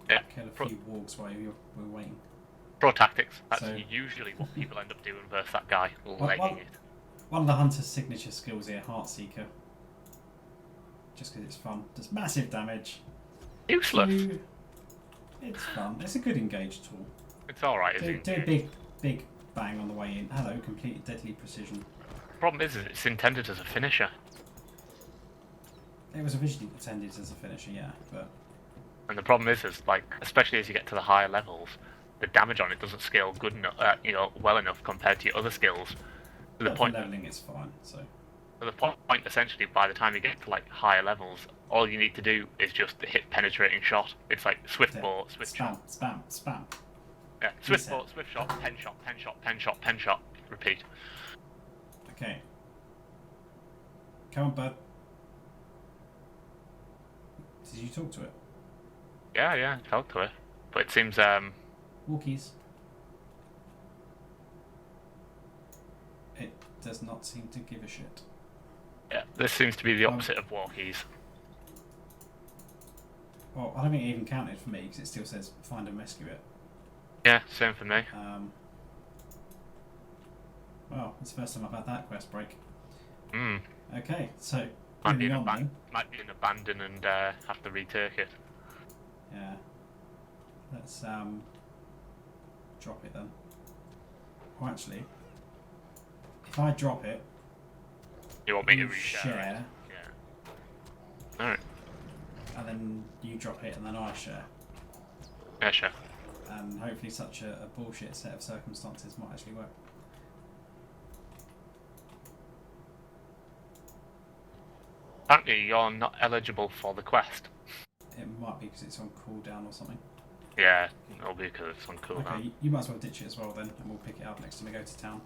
Yeah. Kill a few wargs while we're waiting. Pro tactics. That's So- usually what people end up doing versus that guy, legging Well, it. one of the hunter's signature skills here, Heartseeker. Just because it's fun. Does massive damage. Useless. It's fun. It's a good engaged tool. It's alright, Do a big bang on the way in. Hello, completed deadly precision. The problem is it's intended as a finisher. It was originally intended as a finisher, yeah, but... And the problem is like, especially as you get to the higher levels, the damage on it doesn't scale good enough, well enough compared to your other skills. To the point, leveling it's fine, so... To the point, essentially, by the time you get to like higher levels, all you need to do is just hit penetrating shot. It's like swift ball, swift shot. Spam. Yeah, swift ball, swift shot, pen shot, pen shot, pen shot, pen shot. Repeat. Okay. Come on, bud. Did you talk to it? Yeah, talk to it. But it seems, Walkies. It does not seem to give a shit. Yeah, this seems to be the opposite of walkies. Well, I don't think it even counted for me because it still says find and rescue it. Yeah, same for me. Well, it's the first time I've had that quest break. Hmm. Okay, so Might be, might be an abandon and have to retake it. Yeah. Let's drop it then. Well, actually, if I drop it, You want me to you reshare share, it? Yeah. Alright. and then you drop it, and then I share. Yeah, sure. And hopefully such a bullshit set of circumstances might actually work. Apparently you're not eligible for the quest. It might be because it's on cooldown or something. Yeah, it'll be because it's on cooldown. Okay, you might as well ditch it as well then, and we'll pick it up next time we go to town.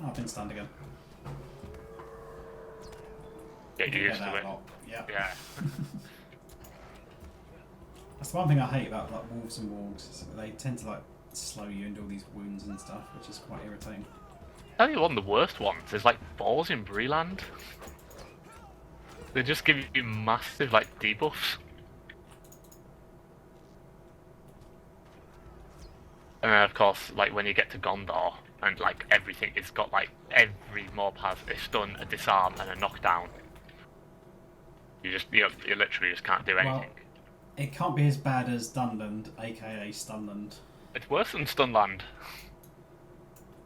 Oh, I've been stunned again. Get used to it. Yeah. Yeah. That's the one thing I hate about like wolves and wargs, is that they tend to like slow you into all these wounds and stuff, which is quite irritating. I tell you one of the worst ones is like balls in Breland. They just give you massive like debuffs. And then of course, like when you get to Gondor and like everything, it's got like every mob has a stun, a disarm, and a knockdown. You literally just can't do anything. Well, it can't be as bad as Dunland, aka Stunland. It's worse than Stunland.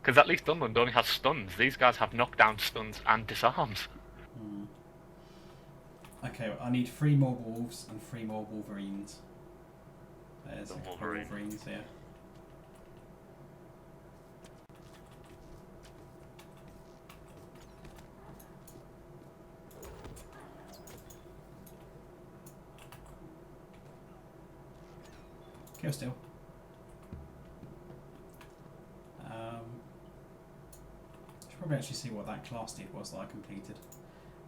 Because at least Dunland only has stuns. These guys have knockdown, stuns, and disarms. Okay, well, I need 3 more wolves and 3 more wolverines. There's The a couple of Wolverine. wolverines here. Kill still. Should probably actually see what that class did was that I completed.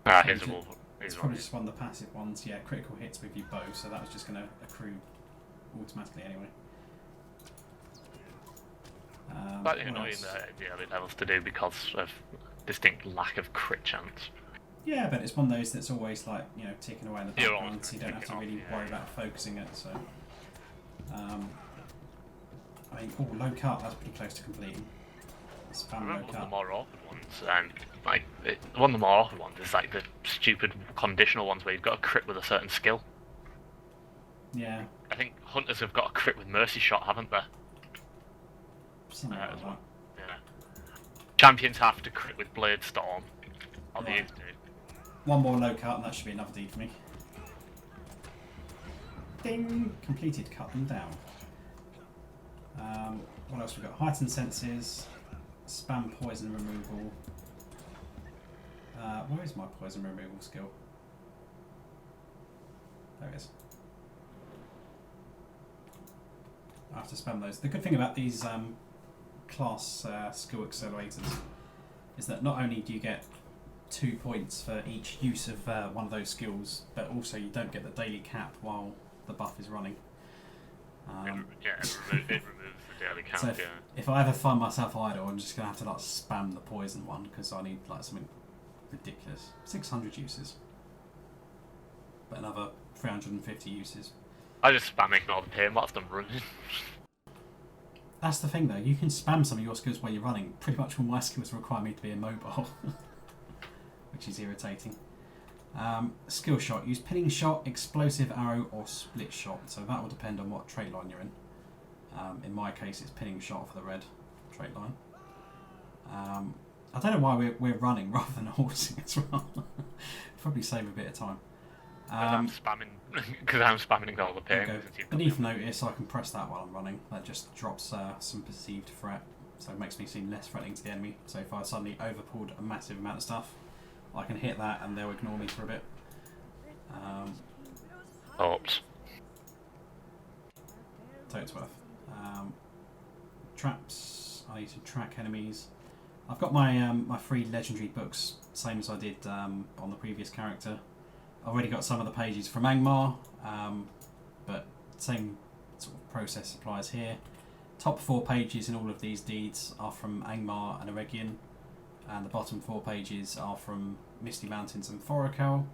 Ah, here's a Wolverine. It's probably just one of the passive ones. Yeah, critical hits with your bow, so that was just going to accrue automatically anyway. Slightly annoying the early levels to do because of distinct lack of crit chance. Yeah, but it's one of those that's always like, ticking away in the You're background, always so you don't have to ticking really off, worry yeah. about focusing it. So, I mean, low cut, that's pretty close to completing. Spam One low of the cut. more awkward ones, one of the more awkward ones is like the stupid conditional ones where you've got a crit with a certain skill. Yeah, I think hunters have got a crit with mercy shot, haven't they? something like As that. well. Yeah. Champions have to crit with blade storm. Or they Right. used to. One more low cut, and that should be enough deed for me. Ding! Completed, cut them down. What else we got? Heightened senses, spam poison removal. Where is my poison removal skill? There it is. I have to spam those. The good thing about these class skill accelerators is that not only do you get 2 points for each use of one of those skills, but also you don't get the daily cap while the buff is running. It removes the really count, So if I ever find myself idle, I'm just gonna have to like spam the poison one because I need like something ridiculous. 600 uses, but another 350 uses. I just spam ignore the pain whilst I'm running. That's the thing though, you can spam some of your skills while you're running. Pretty much all my skills require me to be immobile, which is irritating. Skill shot. Use pinning shot, explosive arrow or split shot. So that will depend on what trait line you're in. In my case it's pinning shot for the red trait line. I don't know why we're running rather than horsing as well. Probably save a bit of time. Because I'm spamming all the pain. Beneath notice, I can press that while I'm running. That just drops some perceived threat, so it makes me seem less threatening to the enemy. So if I suddenly overpulled a massive amount of stuff, I can hit that and they'll ignore me for a bit. Oops. Toadsworth. Traps. I need to track enemies. I've got my my 3 legendary books, same as I did on the previous character. I've already got some of the pages from Angmar, but same sort of process applies here. Top 4 pages in all of these deeds are from Angmar and Eregion, and the bottom 4 pages are from Misty Mountains and Forochel,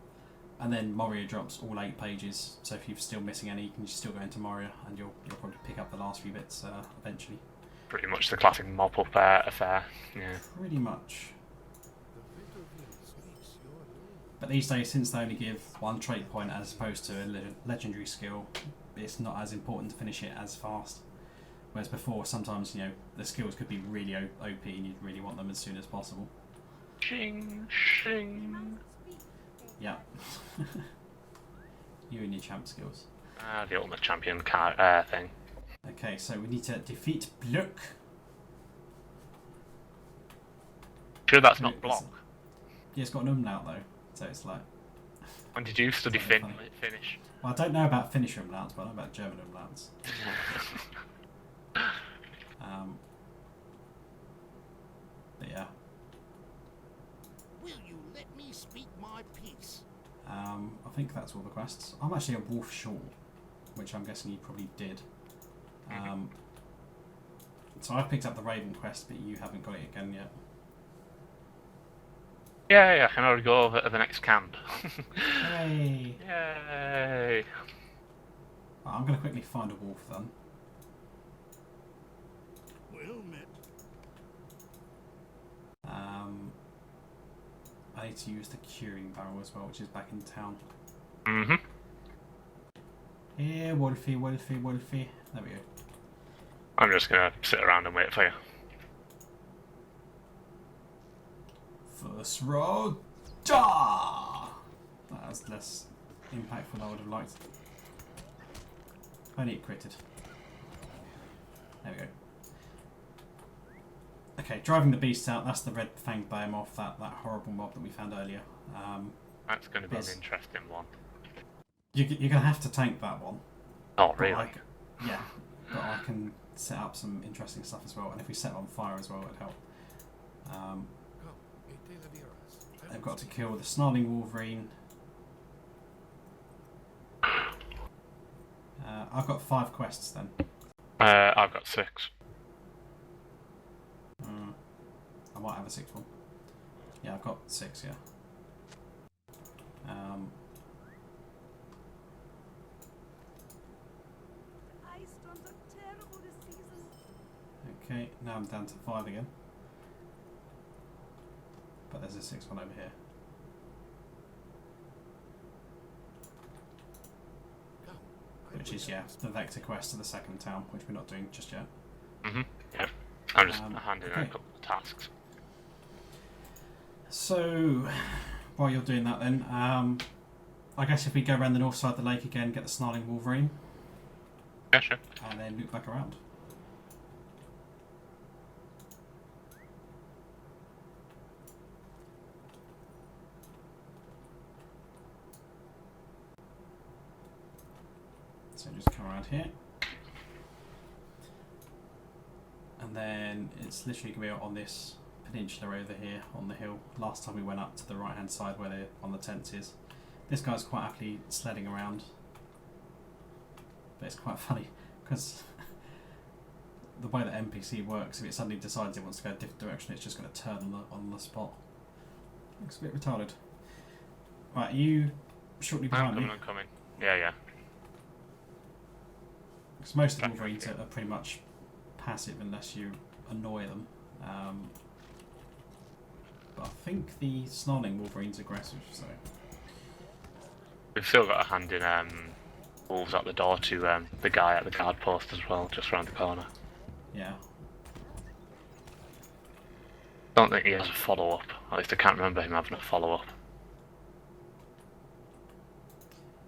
and then Moria drops all 8 pages, so if you're still missing any you can just still go into Moria and you'll probably pick up the last few bits eventually. Pretty much the classic mop-up affair, yeah. Pretty much. But these days, since they only give 1 trait point as opposed to a legendary skill, it's not as important to finish it as fast. Whereas before, sometimes, you know, the skills could be really OP and you'd really want them as soon as possible. Shing, shing. Yeah. You and your champ skills. The ultimate champion thing. Okay, so we need to defeat Blook. Sure that's not block. Yeah, it's got an umlaut though, so it's like... When did you study Finnish? Well, I don't know about Finnish umlauts, but I know about German umlauts. But yeah. Will you let me speak my piece? I think that's all the quests. I'm actually a Wolf Shawl, which I'm guessing you probably did. So I've picked up the Raven quest, but you haven't got it again yet. Yeah, I can already go over to the next camp. Hey! Yay! Right, I'm going to quickly find a wolf then. Well met. I need to use the curing barrel as well, which is back in town. Mm-hmm. Here, Wolfie, Wolfie, Wolfie. There we go. I'm just gonna sit around and wait for you. First roll. Ja! That was less impactful than I would have liked. Only it critted. There we go. Okay, driving the beasts out, that's the red fanged behemoth, that horrible mob that we found earlier. That's going to be an interesting one. You're going to have to tank that one. Oh, really? Yeah, but I can set up some interesting stuff as well, and if we set it on fire as well, it would help. I've got to kill the Snarling Wolverine. I've got 5 quests then. I've got 6. I might have a 6th one. Yeah, I've got 6, yeah. Okay, now I'm down to 5 again. But there's a 6th one over here. Which is, yeah, the Vector quest to the second town, which we're not doing just yet. Yeah. I'm just handing out a couple of tasks. So, while you're doing that then, I guess if we go around the north side of the lake again, get the Snarling Wolverine. Yeah, sure. And then loop back around. So just come around here. And then it's literally going to be on this peninsula over here on the hill. Last time we went up to the right hand side where on the tents is. This guy's quite happily sledding around. But it's quite funny because the way that NPC works, if it suddenly decides it wants to go a different direction, it's just going to turn on the spot. Looks a bit retarded. Right, are you shortly behind me? I'm coming. Yeah. Because most of the Wolverines are pretty much passive unless you annoy them. But I think the snarling Wolverine's aggressive, so... We've still got a hand in wolves at the door to the guy at the guard post as well, just round the corner. Yeah. Don't think he has a follow-up. At least I can't remember him having a follow-up.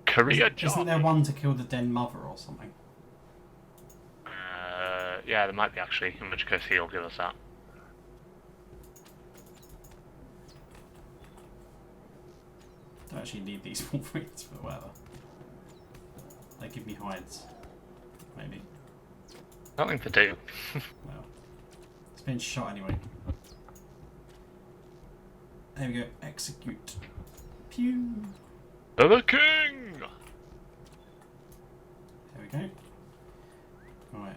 Career job. Isn't there one to kill the den mother or something? Yeah, there might be actually, in which case he'll give us that. Don't actually need these Wolverines, but whatever. They give me hides. Maybe. Nothing to do. Well, it's been shot anyway. There we go. Execute. Pew! To the king! There we go. Alright.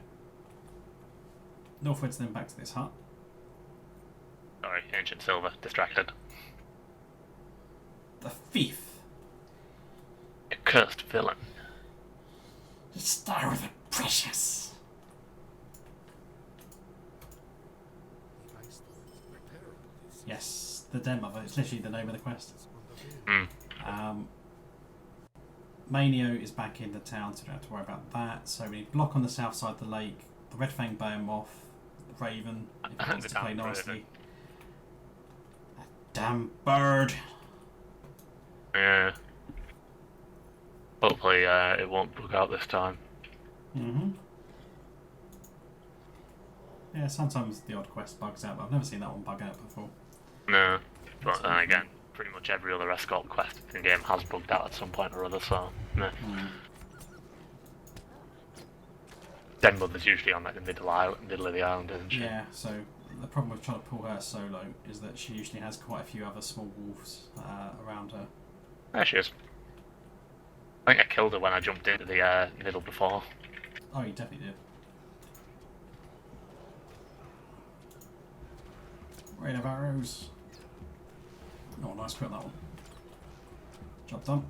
Northwards, then back to this hut. Sorry, Ancient Silver, distracted. The thief! You cursed villain. The star of the precious! Yes, the Den Mother. It's literally the name of the quest. Manio is back in the town, so we don't have to worry about that. So we block on the south side of the lake. The Red Fang Behemoth, the Raven, if he wants to play nicely. That damn bird! Yeah. Hopefully it won't bug out this time. Yeah, sometimes the odd quest bugs out, but I've never seen that one bug out before. No. But then again, pretty much every other escort quest in the game has bugged out at some point or other, so no. Den Mother's usually on like the middle of the island, isn't she? Yeah, so the problem with trying to pull her solo is that she usually has quite a few other small wolves around her. There she is. I think I killed her when I jumped into the middle before. Oh, you definitely did. Rain of arrows. Oh, nice crit on that one. Job done.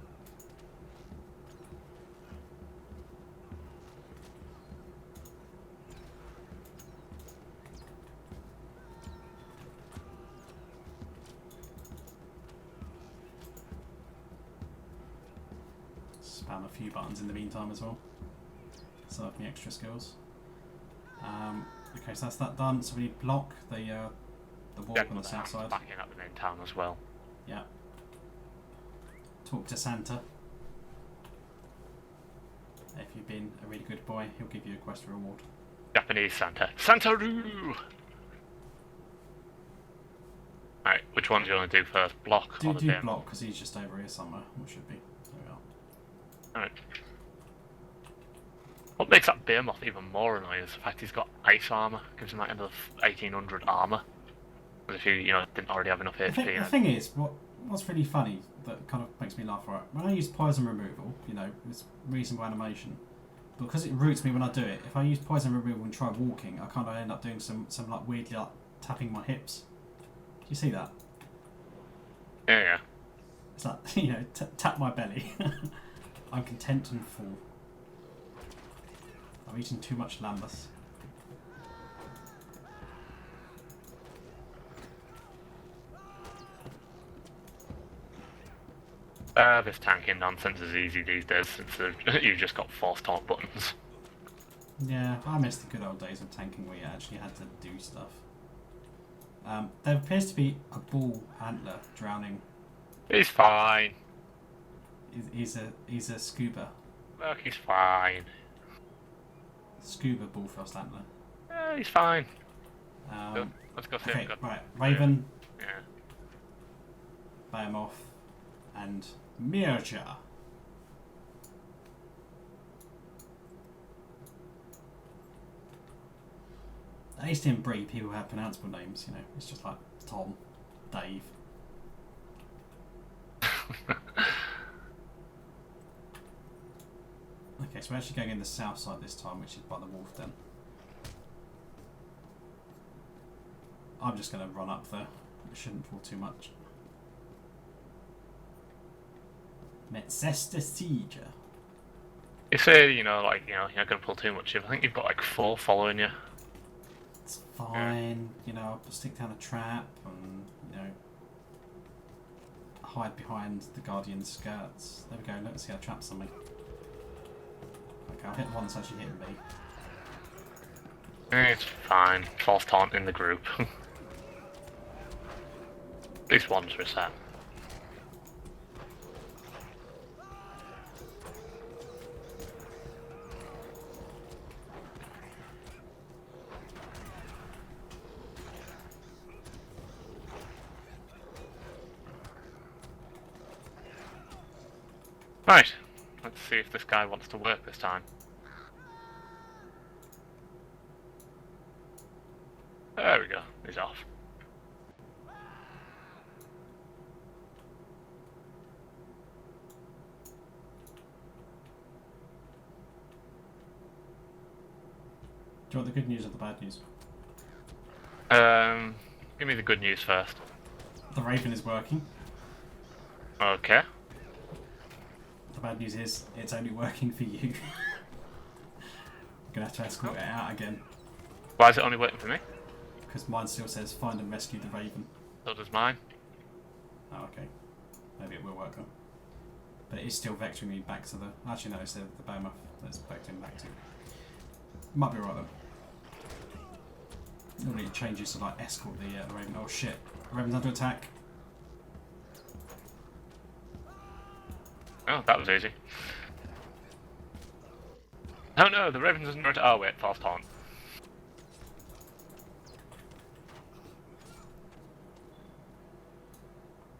Spam a few buttons in the meantime as well. Set up the extra skills. Okay, so that's that done. So we need block the walk on the south side. Back in at the main town as well. Yeah. Talk to Santa. If you've been a really good boy, he'll give you a quest reward. Japanese Santa. Santa-roo! Right, which one do you want to do first? Block or the Do block, because he's just over here somewhere. What should be? There we are. Alright. What makes that Behemoth even more annoying is the fact he's got ice armour. Gives him like another 1800 armour. As if you know, didn't already have enough HP. The thing is, what's really funny that kind of makes me laugh, right? When I use poison removal, you know, it's reasonable animation. But because it roots me when I do it, if I use poison removal and try walking, I kind of end up doing some like weirdly like tapping my hips. Do you see that? Yeah. It's like, you know, tap my belly. I'm content and full. I've eaten too much lambus. This tanking nonsense is easy these days since you've just got force taunt buttons. Yeah, I miss the good old days of tanking where you actually had to do stuff. There appears to be a bull antler drowning. He's fine. He's a scuba. Look, he's fine. Scuba bullfrost antler. Yeah, he's fine. Let's go see okay, him. right. Raven, Yeah. Behemoth, and Mirja. At least in Bree, people have pronounceable names, you know. It's just like Tom, Dave. Okay, so we're actually going in the south side this time, which is by the wolf den. I'm just going to run up there. It shouldn't fall too much. Metzester Siege. You say, you're not going to pull too much. I think you've got like 4 following you. It's fine. I'll stick down a trap and, hide behind the Guardian's skirts. There we go. Let's see how traps on me. Okay, I'll hit the one that's actually hitting me. It's fine. False taunt in the group. At least one's reset. Right, let's see if this guy wants to work this time. There we go, he's off. Do you want the good news or the bad news? Give me the good news first. The Raven is working. Okay. The bad news is it's only working for you. You're going to have to escort it out again. Why is it only working for me? Because mine still says find and rescue the Raven. So does mine. Oh, okay. Maybe it will work on. But it is still vectoring me back to the... Actually, no, it's the Behemoth that's vectoring back to. Might be right though. Normally it changes to like escort the Raven. Oh shit. The Raven's under attack. Oh, that was easy. Oh no, the Raven doesn't know to... Oh wait, false taunt.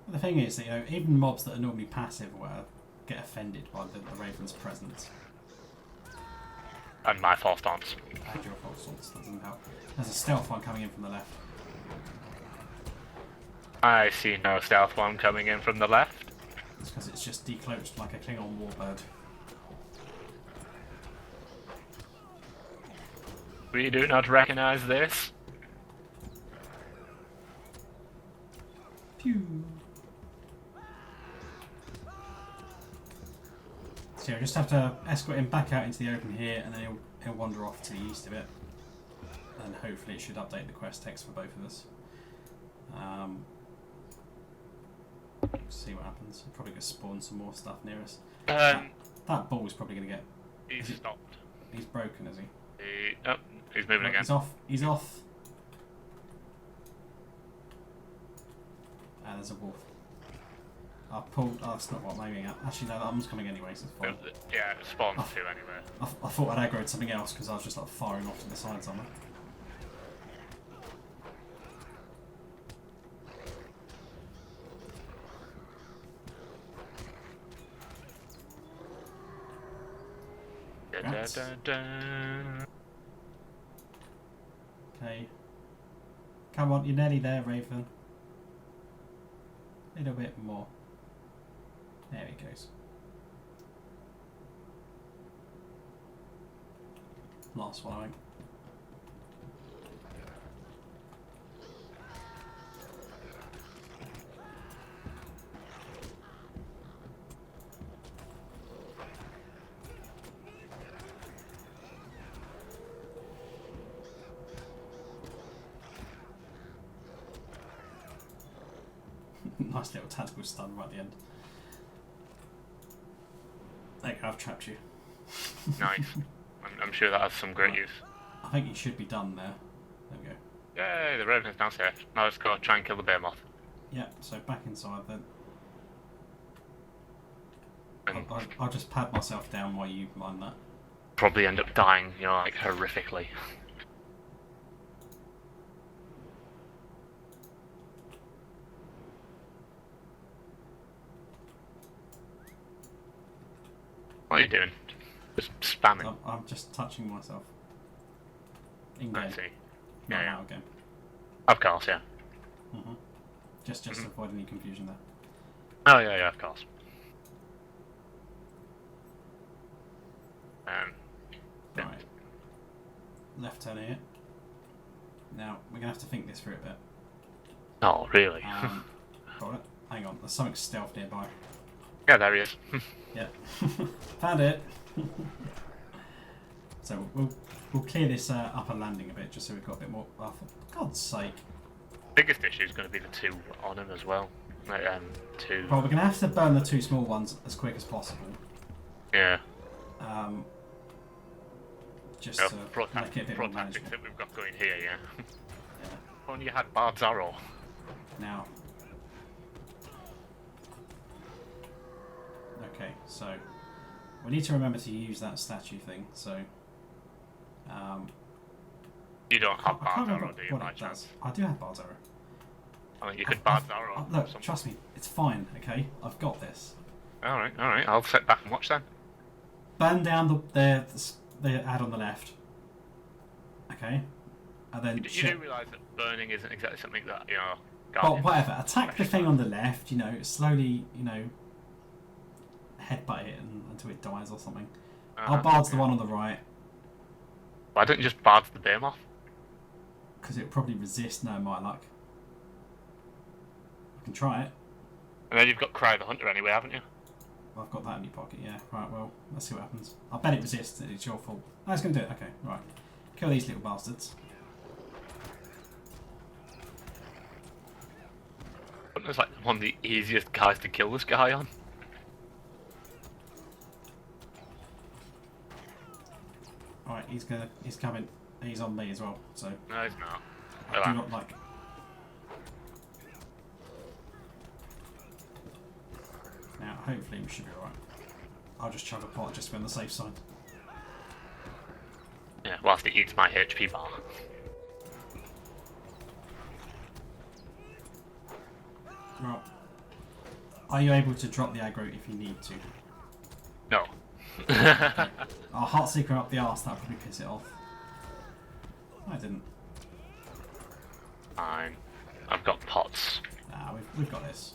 The thing is that, even mobs that are normally passive get offended by the Raven's presence. And my false taunts. And your false taunts, that doesn't help. There's a stealth one coming in from the left. I see no stealth one coming in from the left. It's because it's just decloaked like a Klingon warbird. We do not recognize this. Phew. So you'll just have to escort him back out into the open here, and then he'll wander off to the east of it. And hopefully it should update the quest text for both of us. See what happens. We're probably going to spawn some more stuff near us. That ball is probably going to get... He's stopped. He's broken, is he? Oh, he's moving again. He's off. He's off. And there's a wolf. I'll pull... Oh, that's not what I'm aiming at. Actually, no, that one's coming anyway, so it's fine. Yeah, it spawns two anyway. I thought I'd aggroed something else because I was just like firing off to the side somewhere. Okay. Come on, you're nearly there, Raven. A little bit more. There he goes. Last one, I think. Nice little tactical stun right at the end. There you go, I've trapped you. Nice. I'm sure that has some great use. I think you should be done there. There we go. Yay, the Raven is now safe. Now let's go try and kill the Behemoth. Yeah, so back inside then. And I'll just pad myself down while you mine that. probably end up dying, like horrifically. What are you doing? Just spamming. I'm just touching myself. In I game. see. Not Yeah. out of game. Of course, yeah. Just to avoid any confusion there. Oh yeah, of course. Yeah. Right. Left turn here. Now, we're going to have to think this through a bit. Oh, really? Got it. Hang on, there's something stealth nearby. Yeah, there he is. Yeah. Found it! So we'll clear this upper landing a bit, just so we've got a bit more... Oh, for God's sake. Biggest issue is going to be the two on him as well. Like, two... Well, we're going to have to burn the two small ones as quick as possible. Yeah. Just to make it a bit more tactics manageable. that we've got going here, yeah. Yeah. If only you had Bard's Arrow. Now... Okay, so... We need to remember to use that statue thing, so... You don't have I can't Bard's remember Arrow, do you, what by it chance? does. I do have Bard's Arrow. I mean, you could Bard's Arrow. Look, something. trust me, it's fine, okay? I've got this. Alright, I'll sit back and watch then. Burn down the ad on the left. Okay? And then... You do realise that burning isn't exactly something that, you know... Well, Guardians whatever. Attack the thing on the left, you know, slowly, you know... Headbutt it until it dies or something. Our Bard's the one on the right. Why don't you just Bard's the Behemoth? Because it'll probably resist no my luck. I can try it. And then you've got Cry the Hunter anyway, haven't you? Well, I've got that in your pocket, yeah. Right, well, let's see what happens. I bet it resists. It's your fault. Oh, it's going to do it. Okay, right. Kill these little bastards. It's like one of the easiest guys to kill this guy on. Alright, he's coming. He's on me as well, so... No, he's not. I do not like... Now, hopefully we should be alright. I'll just chug a pot just to be on the safe side. Yeah, whilst it eats my HP bar. Right. Are you able to drop the aggro if you need to? No. I'll Heartseeker up the arse, that'll probably piss it off. I didn't. Fine. I've got pots. Nah, we've got this.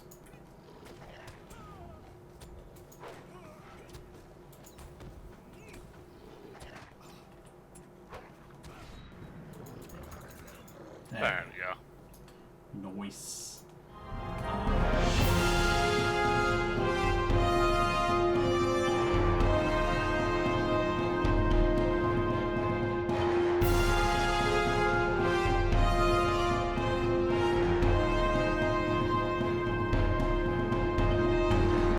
There we go. Nice.